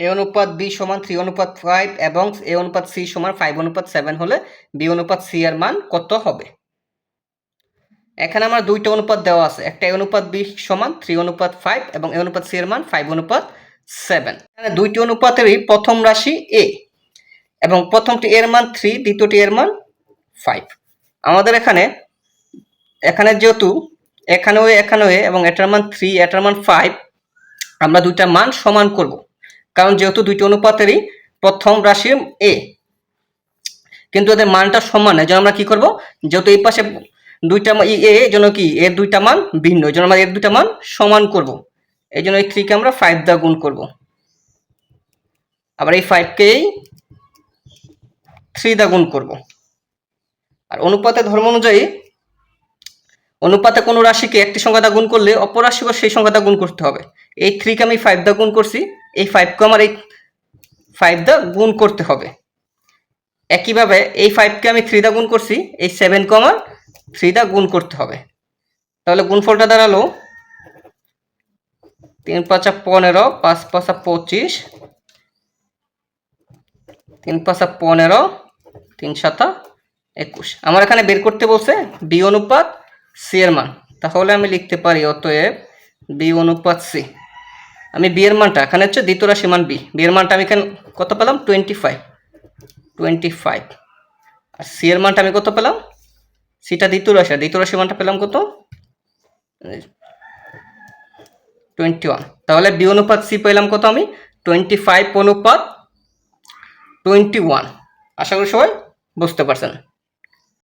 এ অনুপাত বি সমান 3:5 এবং এ অনুপাত সি সমান 5:7 হলে বি অনুপাত সি এর মান কত হবে? এখানে আমার দুইটা অনুপাত দেওয়া আছে, একটা এ অনুপাত বি সমান 3:5 এবং এ অনুপাত সি এর মান 5:7। এখানে দুইটি অনুপাতেরই প্রথম রাশি এ এবং প্রথমটি এর মান 3, দ্বিতীয়টি এর মান 5। আমাদের এখানে যেহেতু এখানেও এ এবং এটার মান 3, এটার মান 5, আমরা দুইটা মান সমান করব, কারণ যেহেতু দুইটি অনুপাতেরই প্রথম রাশি এ, কিন্তু এদের মানটা সমান। এই জন্য আমরা কি করব, যেহেতু এই পাশে দুইটা এ জন্য কি এর দুইটা মান ভিন্ন, এই জন্য আমরা এর দুইটা মান সমান করব। এই জন্য এই 3 কে আমরা 5 দ্বারা গুণ করব, আবার এই 5 কে 3 দ্বারা গুণ করব। আর অনুপাতের ধর্ম অনুযায়ী অনুপাতে কোনো রাশিকে একটি সংখ্যা দ্বারা গুণ করলে অপর রাশিকে সেই সংখ্যা দ্বারা গুণ করতে হবে। এই 3 কে আমি 5 দ্বারা গুণ করছি, এই 5 কে আমার এই 5 দ্বারা গুণ করতে হবে। একইভাবে এই 5 কে আমি 3 দ্বারা গুণ করছি, এই 7 কে আমার 3 দ্বারা গুণ করতে হবে। তাহলে গুণফলটা দাঁড়ালো 3 × 5 = 15, 5 × 5 = 25, 3 × 5 = 15, 3 × 7 = 21। আমার এখানে বের করতে বলছে বি অনুপাত সি এর মান, তাহলে আমি লিখতে পারি অতএব বি অনুপাত সি। আমি বি এর মানটা এখানে হচ্ছে দ্বিতীয় রাশি মান বি, বি এর মানটা আমি এখানে কত পেলাম 25, আর সি এর মানটা আমি কত পেলাম, সিটা দ্বিতীয় রাশি মানটা পেলাম কত 21। তাহলে বি অনুপাত সি পেলাম কত আমি 25:21। আশা করি সবাই বুঝতে পারছেন।